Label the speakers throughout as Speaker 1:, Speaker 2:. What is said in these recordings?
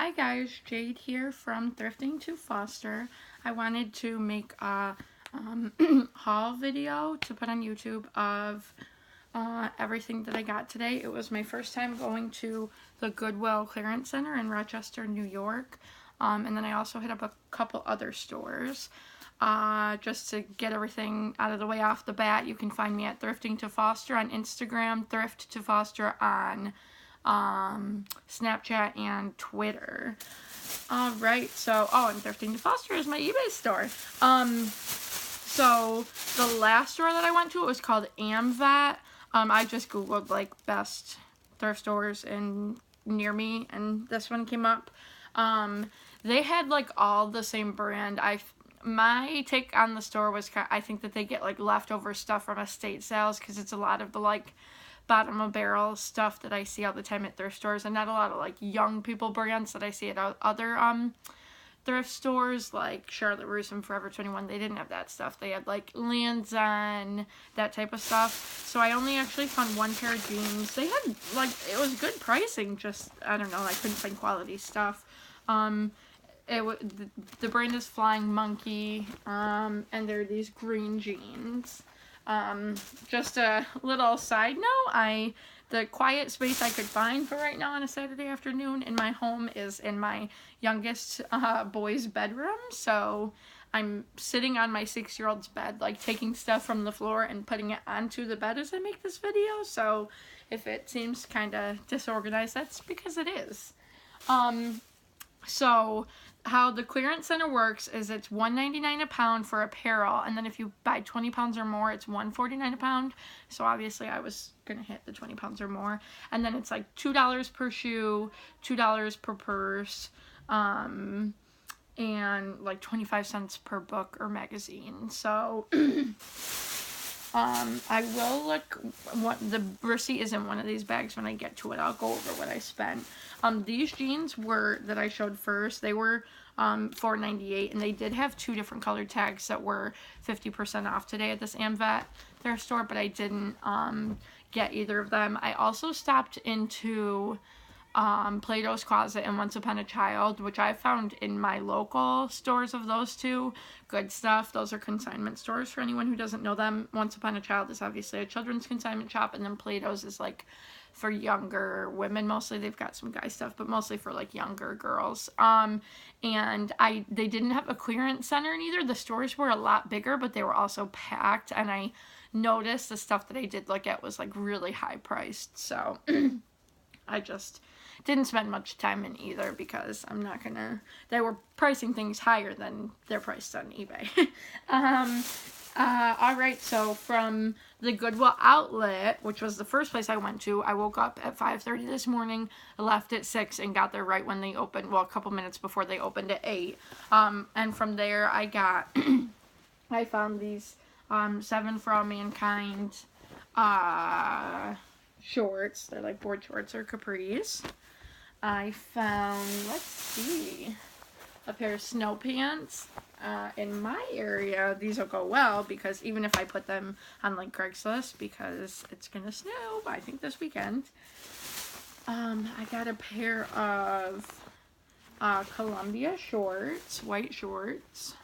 Speaker 1: Hi guys, Jade here from Thrifting to Foster. I wanted to make a haul video to put on YouTube of everything that I got today. It was my first time going to the Goodwill Clearance Center in Rochester, New York. And then I also hit up a couple other stores. Just to get everything out of the way off the bat, you can find me at Thrifting to Foster on Instagram, Thrift to Foster on Snapchat and Twitter. Alright, so, and Thrifting to Foster is my eBay store. So, the last store that I went to, it was called AmVet. I just googled, like, best thrift stores near me, and this one came up. They had, like, all the same brand. My take on the store was, I think that they get, like, leftover stuff from estate sales, because it's a lot of the, like, bottom of barrel stuff that I see all the time at thrift stores, and not a lot of, like, young people brands that I see at other, thrift stores, like Charlotte Russe and Forever 21. They didn't have that stuff. They had, like, Lands' End, that type of stuff. So I only actually found one pair of jeans. They had, like, it was good pricing, just, I don't know, I couldn't find quality stuff. The brand is Flying Monkey, and they're these green jeans. Just a little side note, the quiet space I could find for right now on a Saturday afternoon in my home is in my youngest boy's bedroom. So I'm sitting on my 6-year-old's bed, like, taking stuff from the floor and putting it onto the bed as I make this video. So if it seems kind of disorganized, that's because it is. So how the clearance center works is it's $1.99 a pound for apparel, and then if you buy 20 pounds or more, it's $1.49 a pound. So obviously I was gonna hit the 20 pounds or more, and then it's like $2 per shoe, $2 per purse, and like 25 cents per book or magazine. So I will look, the receipt is in one of these bags. When I get to it, I'll go over what I spent. These jeans that I showed first, they were $4.98, and they did have 2 different colored tags that were 50% off today at this AmVet thrift store, but I didn't get either of them. I also stopped into Plato's Closet and Once Upon a Child, which I found in my local stores of those two. Good stuff. Those are consignment stores for anyone who doesn't know them. Once Upon a Child is obviously a children's consignment shop, and then Plato's is, like, for younger women mostly. They've got some guy stuff, but mostly for, like, younger girls. And they didn't have a clearance center in either. The stores were a lot bigger, but they were also packed, and I noticed the stuff that I did look at was, like, really high priced. So I just didn't spend much time in either, because I'm not gonna, they were pricing things higher than they're priced on eBay. Alright, so from the Goodwill outlet, which was the first place I went to, I woke up at 5:30 this morning, left at 6, and got there right when they opened, well, a couple minutes before they opened at 8. And from there I got, I found these 7 For All Mankind shorts. They're like board shorts or capris. I found, let's see, a pair of snow pants. In my area, these will go well, because even if I put them on, like, Craigslist, because it's gonna snow, I think, this weekend. I got a pair of Columbia shorts, white shorts.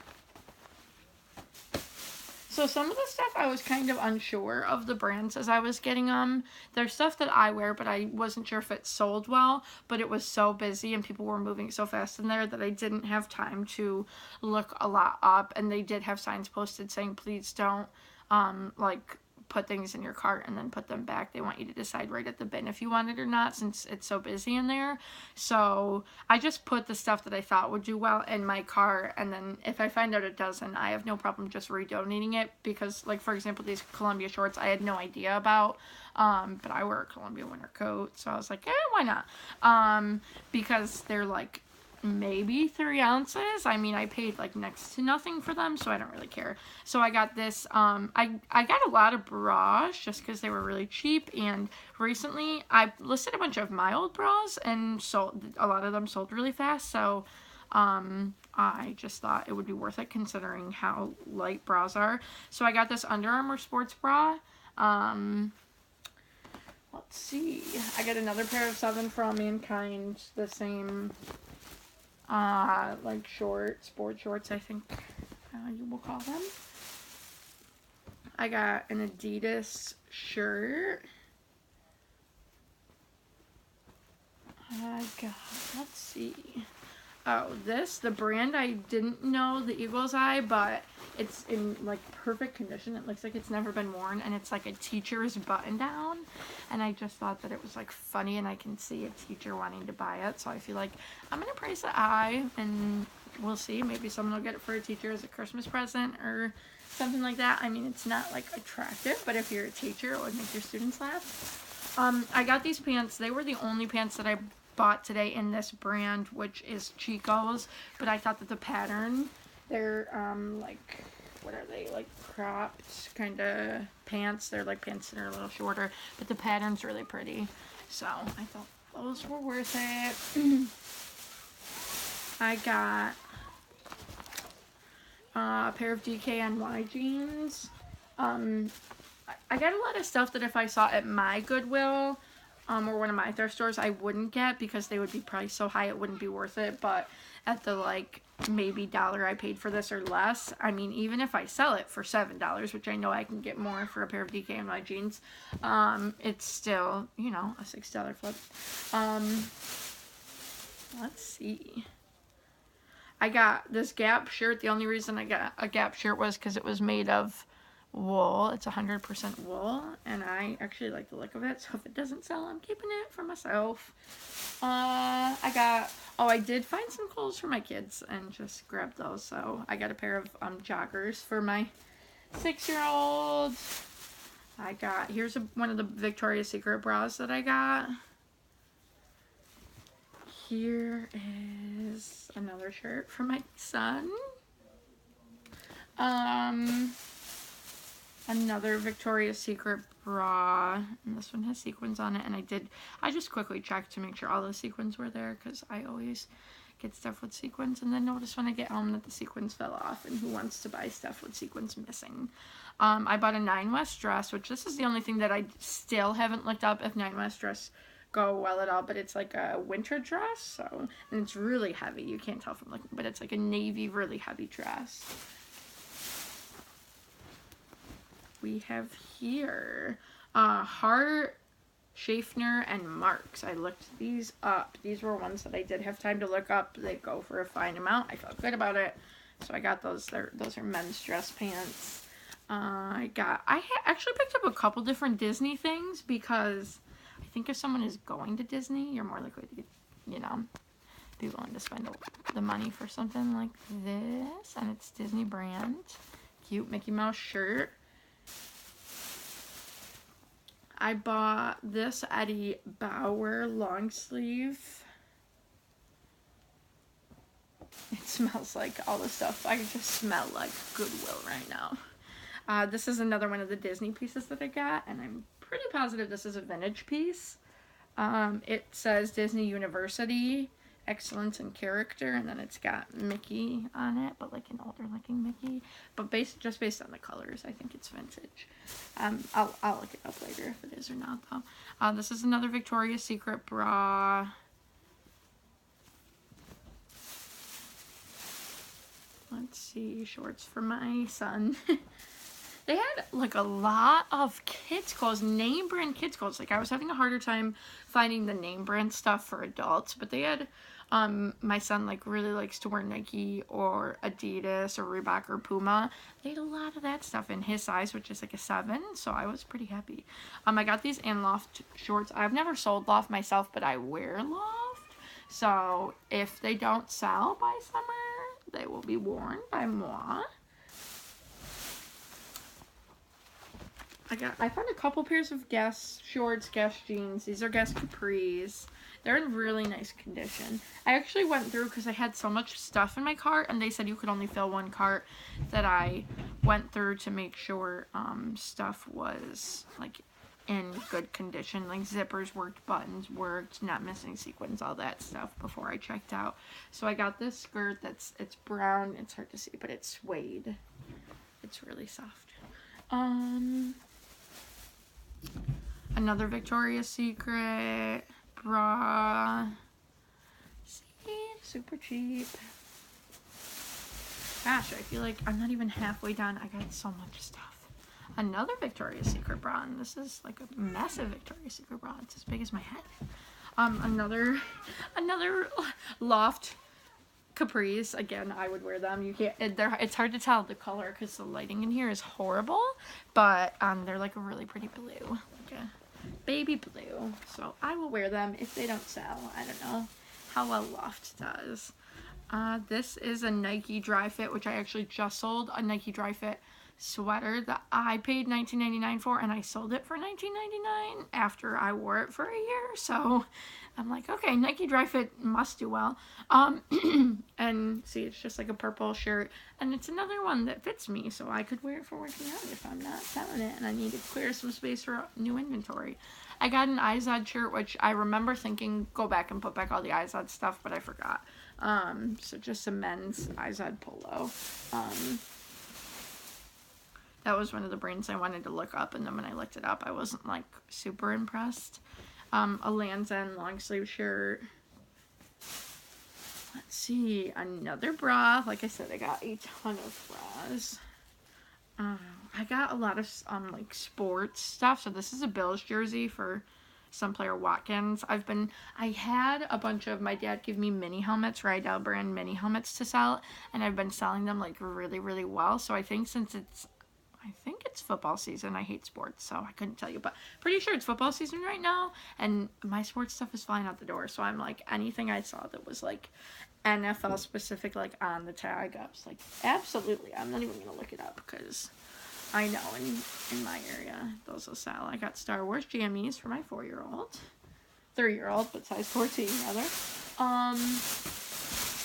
Speaker 1: So some of the stuff I was kind of unsure of the brands as I was getting them. There's stuff that I wear, but I wasn't sure if it sold well, but it was so busy and people were moving so fast in there that I didn't have time to look a lot up. And they did have signs posted saying, please don't, like, put things in your cart and then put them back. They want you to decide right at the bin if you want it or not, since it's so busy in there. So I just put the stuff that I thought would do well in my cart, and then if I find out it doesn't, I have no problem just redonating it, because, like, for example, these Columbia shorts I had no idea about, but I wear a Columbia winter coat, so I was like, why not? Because they're, like, maybe 3 ounces. I mean, I paid, like, next to nothing for them, so I don't really care. So I got this, I got a lot of bras just because they were really cheap, and recently I listed a bunch of my old bras, and a lot of them sold really fast, so I just thought it would be worth it considering how light bras are. So I got this Under Armour sports bra. Let's see. I got another pair of 7 For All Mankind, the same like sport shorts, I think you will call them. I got an Adidas shirt. I got, let's see. Oh, the brand I didn't know, the Eagle's Eye, but it's in like perfect condition. It looks like it's never been worn, and it's like a teacher's button down. And I just thought that it was like funny, and I can see a teacher wanting to buy it. So I feel like I'm gonna price it high, and we'll see. Maybe someone will get it for a teacher as a Christmas present or something like that. I mean, it's not like attractive, but if you're a teacher, it would make your students laugh. I got these pants. They were the only pants that I bought today in this brand, which is Chico's, but I thought that the pattern, they're like, what are they, like cropped kind of pants. They're like pants that are a little shorter, but the pattern's really pretty, so I thought those were worth it. I got a pair of DKNY jeans. I got a lot of stuff that if I saw at my Goodwill or one of my thrift stores, I wouldn't get because they would be priced so high it wouldn't be worth it. But at the like maybe $1 I paid for this or less, I mean, even if I sell it for $7, which I know I can get more for a pair of DKNY jeans, it's still, you know, a $6 flip. Let's see. I got this Gap shirt. The only reason I got a Gap shirt was because it was made of wool. It's 100% wool, and I actually like the look of it, so if it doesn't sell, I'm keeping it for myself. I did find some clothes for my kids and just grabbed those. So I got a pair of joggers for my 6-year-old. I got, here's one of the Victoria's Secret bras that I got. Here is another shirt for my son. Another Victoria's Secret bra, and this one has sequins on it, and I just quickly checked to make sure all the sequins were there, because I always get stuff with sequins and then notice when I get home that the sequins fell off, and who wants to buy stuff with sequins missing. I bought a 9 West dress, which this is the only thing that I still haven't looked up if 9 West dress go well at all, but it's like a winter dress, so, and it's really heavy. You can't tell from looking, but it's like a navy, really heavy dress. We have here Hart, Schaffner, and Marks. I looked these up. These were ones that I did have time to look up. They go for a fine amount. I felt good about it, so I got those. Those are men's dress pants. I actually picked up a couple different Disney things because I think if someone is going to Disney, you're more likely to, you know, be willing to spend the money for something like this, and it's Disney brand. Cute Mickey Mouse shirt. I bought this Eddie Bauer long sleeve. It smells like all the stuff. I just smell like Goodwill right now. This is another one of the Disney pieces that I got, and I'm pretty positive this is a vintage piece. It says Disney University, Excellence in Character, and then it's got Mickey on it, but like an older looking Mickey. But just based on the colors, I think it's vintage. I'll look it up later if it is or not, though. This is another Victoria's Secret bra. Let's see, shorts for my son. They had like a lot of kids clothes, name brand kids clothes. Like I was having a harder time finding the name brand stuff for adults, but they had, my son like really likes to wear Nike or Adidas or Reebok or Puma. They had a lot of that stuff in his size, which is like a 7, so I was pretty happy. I got these Loft shorts. I've never sold Loft myself, but I wear Loft. So if they don't sell by summer, they will be worn by moi. I found a couple pairs of Guess shorts, Guess jeans. These are Guess capris. They're in really nice condition. I actually went through because I had so much stuff in my cart, and they said you could only fill one cart, that I went through to make sure stuff was like in good condition, like zippers worked, buttons worked, not missing sequins, all that stuff before I checked out. So I got this skirt it's brown. It's hard to see, but it's suede. It's really soft. Another Victoria's Secret bra. See, super cheap. Gosh, I feel like I'm not even halfway done. I got so much stuff. Another Victoria's Secret bra, and this is like a massive Victoria's Secret bra. It's as big as my head. Another Loft capris. Again, I would wear them. You can't. It's hard to tell the color because the lighting in here is horrible. But they're like a really pretty blue, like a baby blue. So I will wear them if they don't sell. I don't know how well Loft does. This is a Nike Dry Fit, which I actually just sold. A Nike Dry Fit sweater that I paid $19.99 for, and I sold it for $19.99 after I wore it for a year. So I'm like, okay, Nike Dry Fit must do well. And see, it's just like a purple shirt, and it's another one that fits me, so I could wear it for working out if I'm not selling it and I need to clear some space for new inventory. I got an Izod shirt, which I remember thinking go back and put back all the Izod stuff, but I forgot. So just a men's Izod polo. That was one of the brands I wanted to look up, and then when I looked it up, I wasn't like super impressed. A Land's End long sleeve shirt. Let's see, another bra. Like I said, I got a ton of bras. I got a lot of like sports stuff. So this is a Bills jersey for some player Watkins. I had a bunch of, my dad gave me mini helmets, Rydell brand mini helmets to sell, and I've been selling them like really, really well. So I think since it's football season. I hate sports, so I couldn't tell you, but pretty sure it's football season right now, and my sports stuff is flying out the door. So I'm like, anything I saw that was like NFL specific, like on the tag, I was like, absolutely. I'm not even gonna look it up because I know in my area those will sell. I got Star Wars jammies for my 3-year-old, but size 14 rather.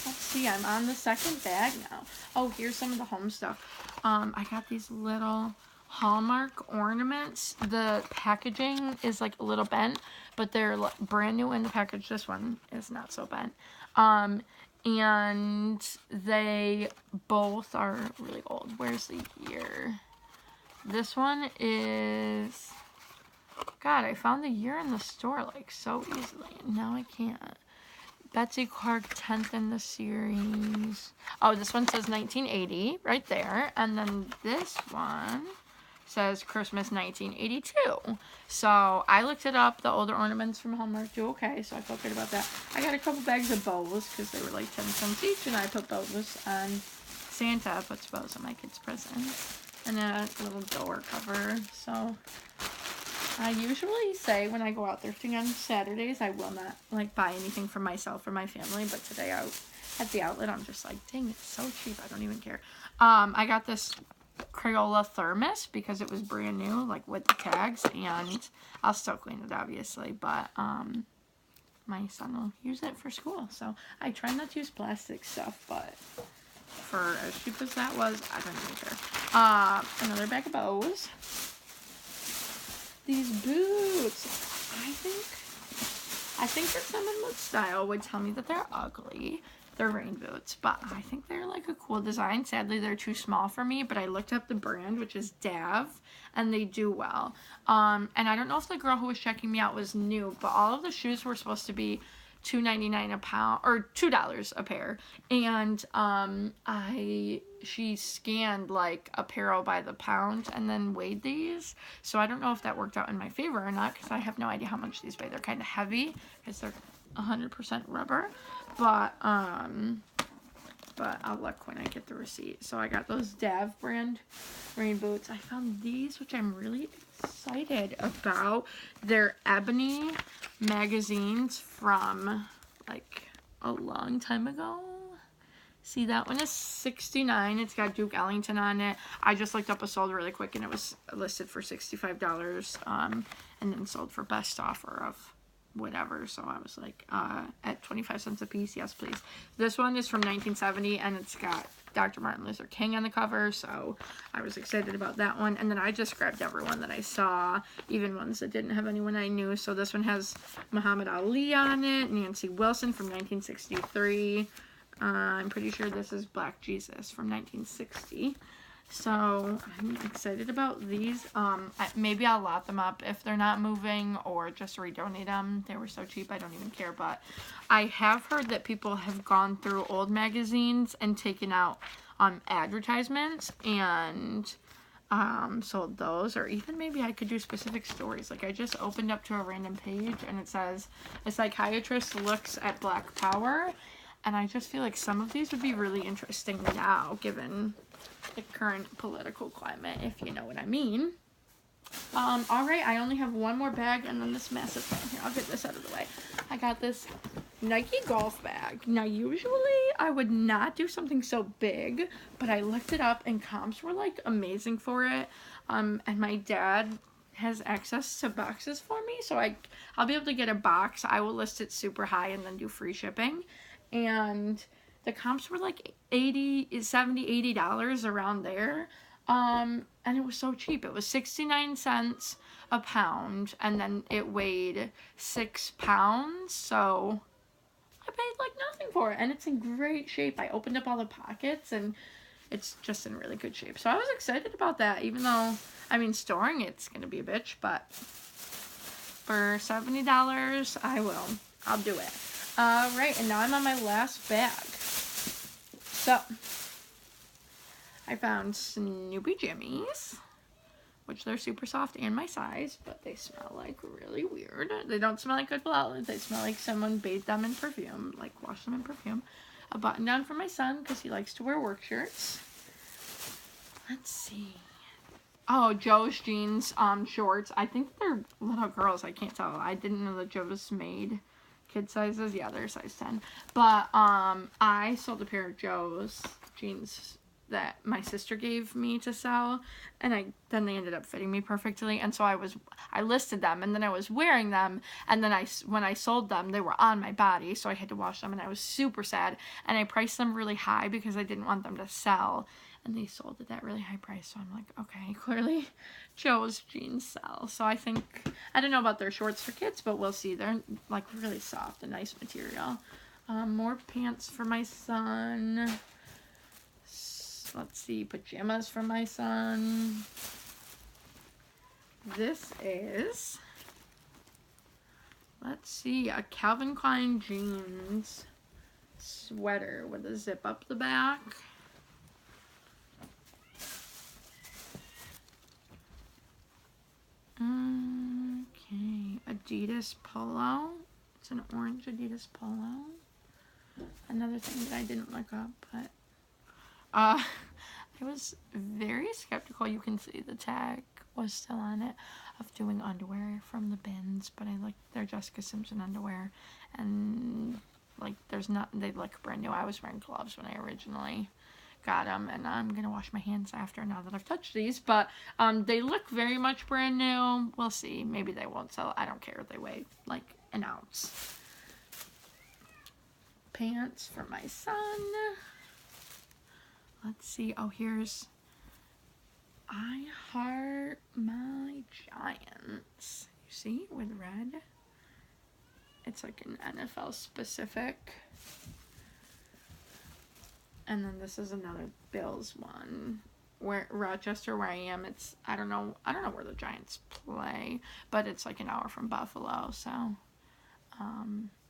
Speaker 1: Let's see, I'm on the second bag now. Oh, here's some of the home stuff. I got these little Hallmark ornaments. The packaging is like a little bent, but they're brand new in the package. This one is not so bent. And they both are really old. Where's the year? This one is, God, I found the year in the store like so easily, and now I can't. Betsy Clark, 10th in the series. Oh, this one says 1980 right there. And then this one says Christmas 1982. So I looked it up. The older ornaments from Hallmark do okay, so I felt good about that. I got a couple bags of bows because they were like 10 cents each, and I put bows on Santa, puts bows on my kids' presents. And a little door cover. So I usually say when I go out thrifting on Saturdays, I will not like buy anything for myself or my family, but today out at the outlet, I'm just like, dang, it's so cheap, I don't even care. I got this Crayola thermos because it was brand new, like with the tags, and I'll still clean it obviously, but my son will use it for school, so I try not to use plastic stuff, but for as cheap as that was, I don't even care. Another bag of bows. These boots, I think that someone with style would tell me that they're ugly. They're rain boots, but I think they're like a cool design. Sadly, they're too small for me, but I looked up the brand, which is Dav, and they do well. And I don't know if the girl who was checking me out was new, but all of the shoes were supposed to be $2.99 a pound, or $2 a pair, and she scanned like apparel by the pound and then weighed these, so I don't know if that worked out in my favor or not, because I have no idea how much these weigh. They're kind of heavy because they're 100% rubber, but I'll look when I get the receipt. So I got those Dav brand rain boots. I found these, which I'm really excited about. They're ebony magazines from like a long time ago. See, that one is $69. It's got Duke Ellington on it. I just looked up a sold really quick, and it was listed for $65, and then sold for best offer of whatever. So I was like, at 25 cents a piece, yes please. This one is from 1970, and it's got Dr. Martin Luther King on the cover, so I was excited about that one. And then I just grabbed everyone that I saw, even ones that didn't have anyone I knew. So this one has Muhammad Ali on it, Nancy Wilson from 1963. I'm pretty sure this is Black Jesus from 1960. So I'm excited about these. Maybe I'll lot them up if they're not moving, or just redonate them. They were so cheap, I don't even care. But I have heard that people have gone through old magazines and taken out advertisements and sold those. Or even maybe I could do specific stories. Like I just opened up to a random page and it says a psychiatrist looks at Black Power, and I just feel like some of these would be really interesting now, given the current political climate, if you know what I mean. Alright, I only have one more bag and then this massive thing. Here, I'll get this out of the way. I got this Nike golf bag. Now, usually I would not do something so big, but I looked it up and comps were like amazing for it. And my dad has access to boxes for me, so I'll be able to get a box. I will list it super high and then do free shipping. And the comps were like $70, $80 around there. And it was so cheap. It was 69 cents a pound, and then it weighed 6 pounds, so I paid like nothing for it, and it's in great shape. I opened up all the pockets, and it's just in really good shape. So I was excited about that, even though, I mean, storing it's gonna be a bitch, but for $70, I'll do it. Right, and now I'm on my last bag. So, I found Snoopy Jimmies, which they're super soft and my size, but they smell like really weird. They don't smell like good blood. They smell like someone bathed them in perfume, like washed them in perfume. A button down for my son because he likes to wear work shirts. Let's see. Oh, Joe's jeans shorts. I think they're little girls. I can't tell. I didn't know that Joe's made kid sizes. Yeah, they're size 10. But I sold a pair of Joe's jeans that my sister gave me to sell, and then they ended up fitting me perfectly, and so I listed them, and then I was wearing them, and then when I sold them, they were on my body, so I had to wash them, and I was super sad, and I priced them really high because I didn't want them to sell, and they sold at that really high price, so I'm like, okay, clearly Joe's jeans sell. So I don't know about their shorts for kids, but we'll see. They're like really soft and nice material. More pants for my son. Let's see, pajamas for my son. This is, let's see, a Calvin Klein jeans sweater with a zip up the back. Okay, Adidas polo. It's an orange Adidas polo. Another thing that I didn't look up, but I was very skeptical. You can see the tag was still on it of doing underwear from the bins, but I like their Jessica Simpson underwear, and like they look brand new. I was wearing gloves when I originally got them, and I'm gonna wash my hands after now that I've touched these, but they look very much brand new. We'll see. Maybe they won't sell. I don't care. They weigh like an ounce. Pants for my son. Let's see. Oh, here's I Heart My Giants. You see, with red. It's like an NFL specific. And then this is another Bills one. Where Rochester, where I am, it's I don't know where the Giants play, but it's like an hour from Buffalo, so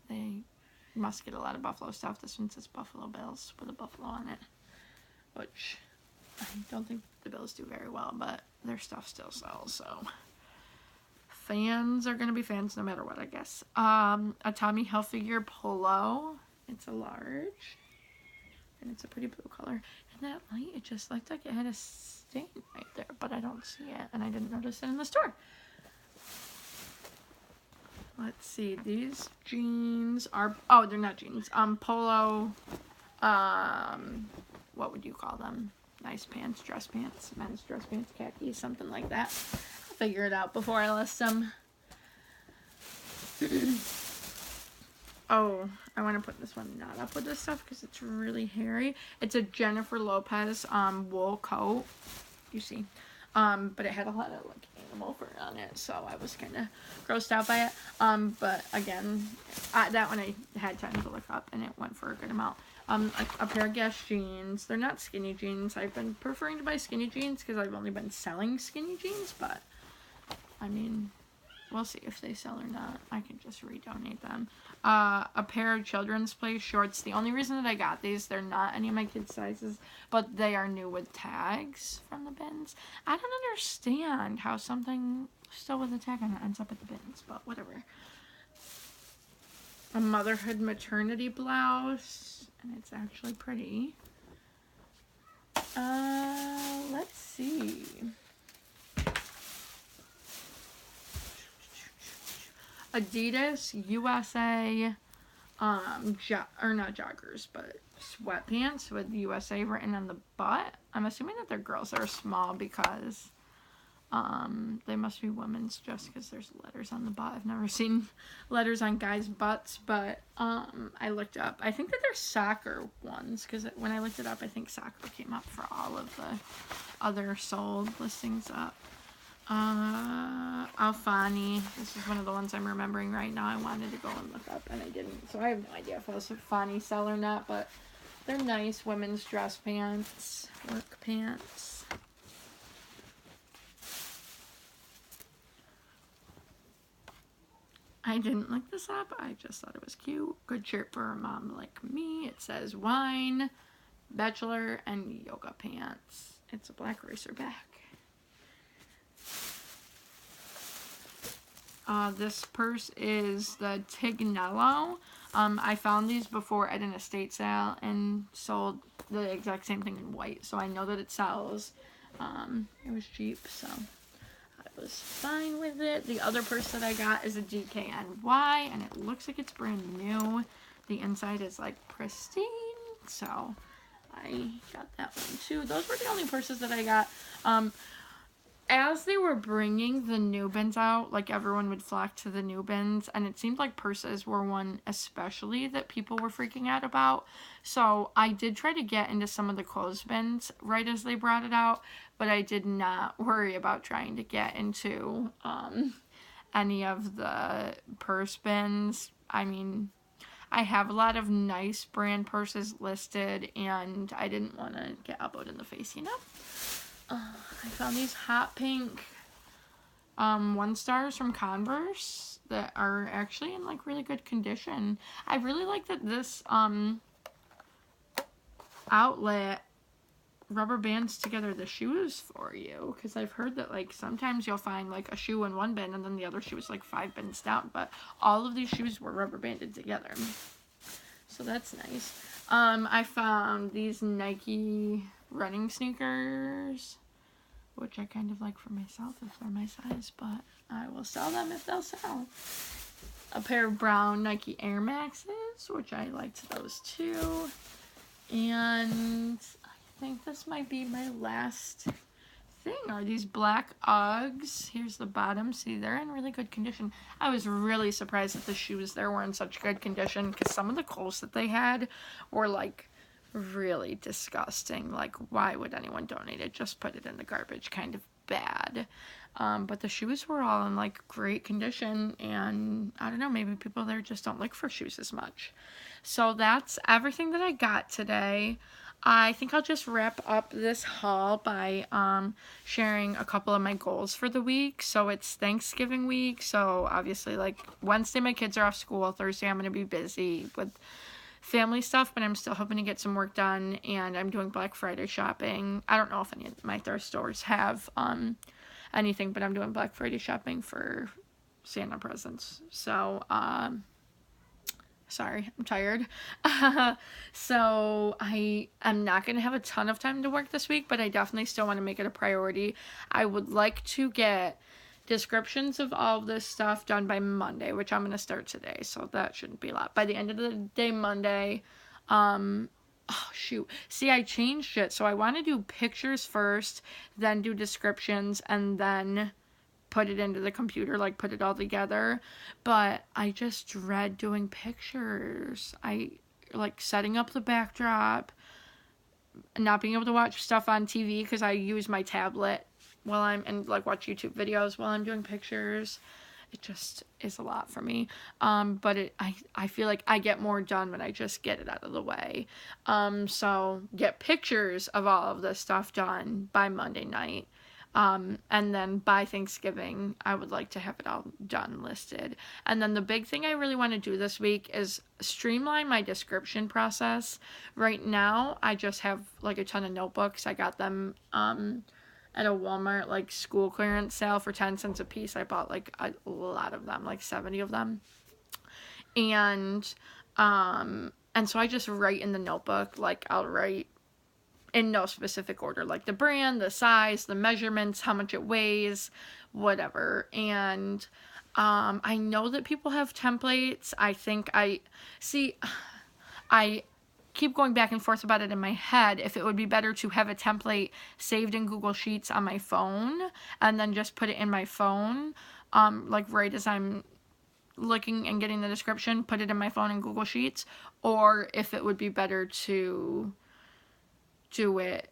Speaker 1: they must get a lot of Buffalo stuff. This one says Buffalo Bills with a buffalo on it, which I don't think the Bills do very well, but their stuff still sells, so fans are gonna be fans no matter what, I guess. A Tommy Hilfiger polo. It's a large, and it's a pretty blue color. In that light, it just looked like it had a stain right there, but I don't see it, and I didn't notice it in the store. Let's see, these jeans are, oh, they're not jeans, polo, what would you call them? Nice pants, dress pants, men's dress pants, khakis, something like that. I'll figure it out before I list them. Oh, I want to put this one not up with this stuff because it's really hairy. It's a Jennifer Lopez wool coat. You see. But it had a lot of like animal fur on it, so I was kind of grossed out by it. But again, that one I had time to look up, and it went for a good amount. A pair of Guess jeans. They're not skinny jeans. I've been preferring to buy skinny jeans because I've only been selling skinny jeans, but I mean, we'll see if they sell or not. I can just redonate them. A pair of Children's Play shorts. The only reason that I got these, they're not any of my kids' sizes, but they are new with tags from the bins. I don't understand how something still with a tag on it ends up at the bins, but whatever. A motherhood maternity blouse, and it's actually pretty. Let's see. Adidas USA, or not joggers, but sweatpants with USA written on the butt. I'm assuming that they're girls that are small because they must be women's just because there's letters on the butt. I've never seen letters on guys' butts, but I looked up. I think that they're soccer ones because when I looked it up, I think soccer came up for all of the other sold listings up. Alfani. This is one of the ones I'm remembering right now. I wanted to go and look up and I didn't. So I have no idea if Alfani sell or not, but they're nice women's dress pants, work pants. I didn't look this up. I just thought it was cute. Good shirt for a mom like me. It says wine, bachelor, and yoga pants. It's a black racerback. This purse is the Tignello. I found these before at an estate sale and sold the exact same thing in white, so I know that it sells. It was cheap, so I was fine with it. The other purse that I got is a DKNY, and it looks like it's brand new. The inside is like pristine, so I got that one too. Those were the only purses that I got. As they were bringing the new bins out, like everyone would flock to the new bins, and it seemed like purses were one especially that people were freaking out about. So I did try to get into some of the clothes bins right as they brought it out, but I did not worry about trying to get into any of the purse bins. I mean, I have a lot of nice brand purses listed, and I didn't want to get elbowed in the face, you know? I found these hot pink 1-stars from Converse that are actually in like really good condition. I really like that this outlet rubber bands together the shoes for you, because I've heard that like sometimes you'll find like a shoe in one bin and then the other shoe is like 5 bins down, but all of these shoes were rubber banded together, so that's nice. I found these Nike running sneakers, which I kind of like for myself if they're my size, but I will sell them if they'll sell. A pair of brown Nike Air Maxes, which I liked those too. And I think this might be my last thing, are these black Uggs. Here's the bottom. See, they're in really good condition. I was really surprised that the shoes there were in such good condition, because some of the clothes that they had were like really disgusting. Like, why would anyone donate it? Just put it in the garbage, kind of bad. But the shoes were all in like great condition, and I don't know, maybe people there just don't look for shoes as much. So that's everything that I got today. I think I'll just wrap up this haul by sharing a couple of my goals for the week. So it's Thanksgiving week, so obviously like Wednesday my kids are off school, Thursday I'm going to be busy with family stuff, but I'm still hoping to get some work done, and I'm doing Black Friday shopping. I don't know if any of my thrift stores have anything, but I'm doing Black Friday shopping for Santa presents. So sorry, I'm tired. So I am not going to have a ton of time to work this week, but I definitely still want to make it a priority. I would like to get descriptions of all of this stuff done by Monday, which I'm going to start today, so that shouldn't be a lot. By the end of the day Monday, oh shoot, see, I changed it, so I want to do pictures first, then do descriptions, and then put it into the computer, like put it all together. But I just dread doing pictures. I like setting up the backdrop, not being able to watch stuff on TV because I use my tablet while I'm, and like watch YouTube videos while I'm doing pictures. It just is a lot for me. But I feel like I get more done when I just get it out of the way. So get pictures of all of this stuff done by Monday night. And then by Thanksgiving, I would like to have it all done, listed. And then the big thing I really want to do this week is streamline my description process. Right now, I just have like a ton of notebooks. I got them, at a Walmart like school clearance sale for 10 cents a piece. I bought like a lot of them, like 70 of them. And so I just write in the notebook, like I'll write in no specific order, like the brand, the size, the measurements, how much it weighs, whatever. And I know that people have templates. I keep going back and forth about it in my head, if it would be better to have a template saved in Google Sheets on my phone and then just put it in my phone, like right as I'm looking and getting the description, put it in my phone in Google Sheets, or if it would be better to do it,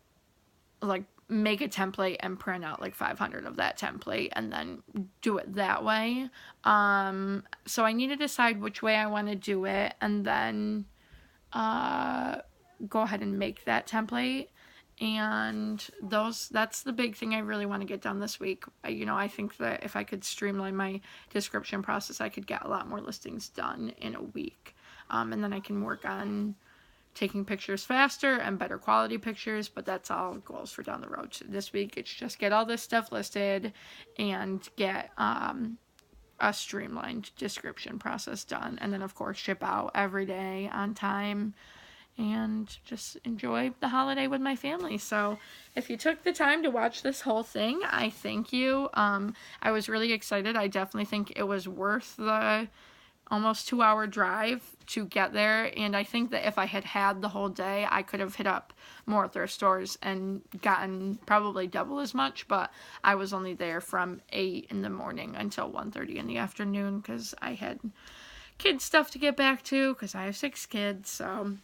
Speaker 1: like make a template and print out like 500 of that template and then do it that way. So I need to decide which way I want to do it, and then go ahead and make that template. And that's the big thing I really want to get done this week. I think that if I could streamline my description process, I could get a lot more listings done in a week. And then I can work on taking pictures faster and better quality pictures, but that's all goals for down the road. So this week, it's just get all this stuff listed and get a streamlined description process done, and then of course ship out every day on time and just enjoy the holiday with my family. So if you took the time to watch this whole thing, I thank you. I was really excited. I definitely think it was worth the almost 2-hour drive to get there, and I think that if I had the whole day, I could have hit up more thrift stores and gotten probably double as much, but I was only there from 8 in the morning until 1:30 in the afternoon because I had kid stuff to get back to because I have 6 kids, so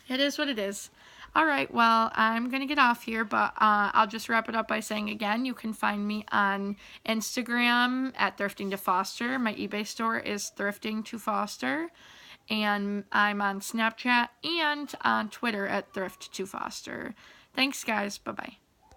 Speaker 1: it is what it is. All right, well, I'm going to get off here, but I'll just wrap it up by saying again, you can find me on Instagram at Thrifting to Foster. My eBay store is Thrifting to Foster. And I'm on Snapchat and on Twitter at Thrift to Foster. Thanks, guys. Bye-bye.